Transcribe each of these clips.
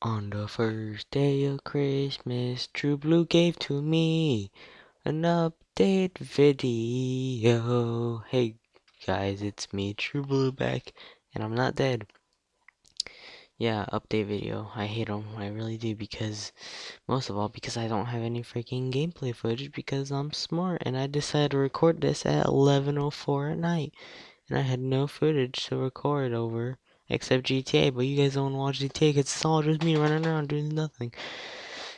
On the first day of Christmas, True Blue gave to me an update video. Hey guys, it's me, True Blue, back, and I'm not dead. Yeah, update video. I hate them, I really do, because most of all, because I don't have any freaking gameplay footage because I'm smart and I decided to record this at 11:04 at night. And I had no footage to record over except GTA, but you guys don't watch GTA because it's all just me running around doing nothing.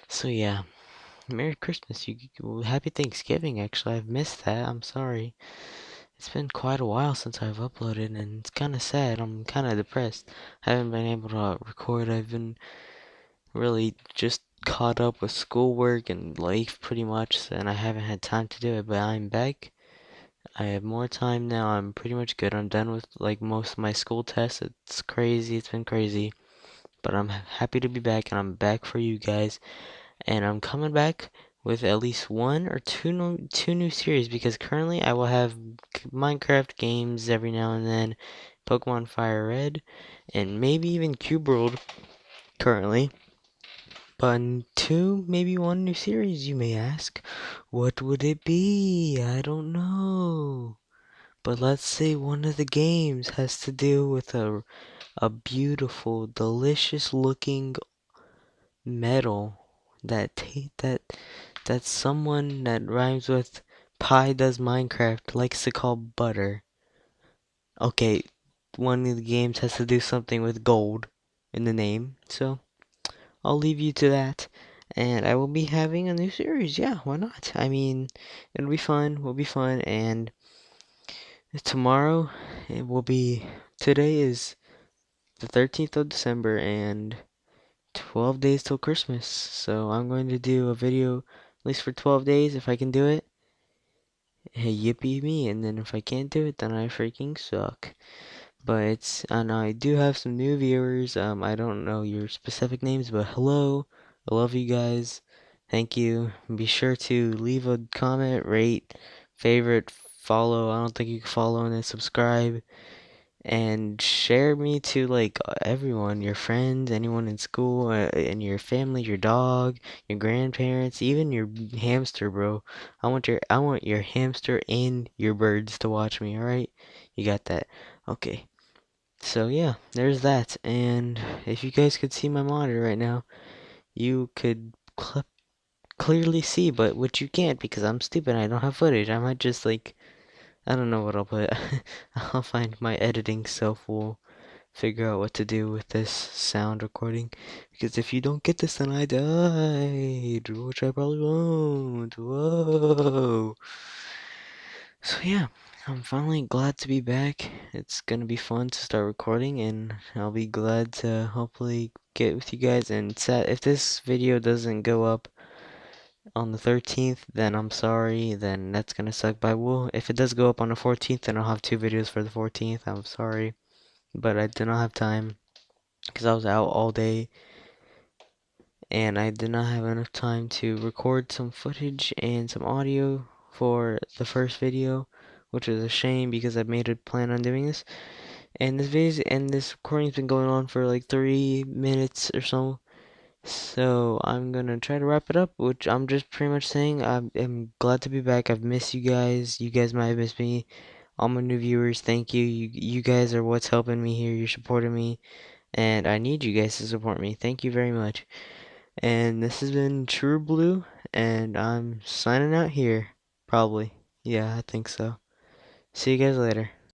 So yeah, Merry Christmas, Happy Thanksgiving. Actually, I've missed that. I'm sorry. It's been quite a while since I've uploaded, and it's kind of sad. I'm kind of depressed. I haven't been able to record. I've been really just caught up with schoolwork and life pretty much, and I haven't had time to do it. But I'm back. I have more time now. I'm pretty much good. I'm done with like most of my school tests. It's crazy. It's been crazy. But I'm happy to be back, and I'm back for you guys. And I'm coming back with at least one or two new series, because currently I will have Minecraft games every now and then, Pokemon Fire Red, and maybe even Cube World currently. But two, maybe one new series, you may ask. What would it be? I don't know. But let's say one of the games has to do with a beautiful, delicious looking metal that someone that rhymes with pie does Minecraft likes to call butter. Okay, one of the games has to do something with gold in the name, so I'll leave you to that. And I will be having a new series. Yeah, why not? I mean, it'll be fun. Will be fun. And tomorrow, it will be. Today is the 13th of December, and 12 days till Christmas. So I'm going to do a video at least for 12 days if I can do it. Hey, yippee me. And then if I can't do it, then I freaking suck. But and I do have some new viewers. I don't know your specific names, but hello. I love you guys. Thank you. Be sure to leave a comment, rate, favorite, follow. I don't think you can follow and then subscribe. And share me to like everyone, your friends, anyone in school, and your family, your dog, your grandparents, even your hamster, bro. I want your hamster and your birds to watch me. All right, you got that? Okay. So yeah, there's that. And if you guys could see my monitor right now, you could clearly see, but which you can't because I'm stupid. I don't have footage. I might just like I don't know what I'll put. I'll find my editing self will figure out what to do with this sound recording, because if you don't get this then I died, which I probably won't. Whoa. So yeah, I'm finally glad to be back. It's gonna be fun to start recording, and I'll be glad to hopefully get with you guys. And if this video doesn't go up on the 13th, then I'm sorry, then that's gonna suck. But if it does go up on the 14th, then I'll have two videos for the 14th. I'm sorry, but I did not have time because I was out all day, and I did not have enough time to record some footage and some audio for the first video, which is a shame because I made a plan on doing this. And this recording's been going on for like 3 minutes or so. So I'm gonna try to wrap it up, which I'm just pretty much saying I'm glad to be back. I've missed you guys. You guys might have missed me. All my new viewers, thank you. You guys are what's helping me here. You're supporting me, and I need you guys to support me. Thank you very much. And this has been True Blue, and I'm signing out here. Probably. Yeah, I think so. See you guys later.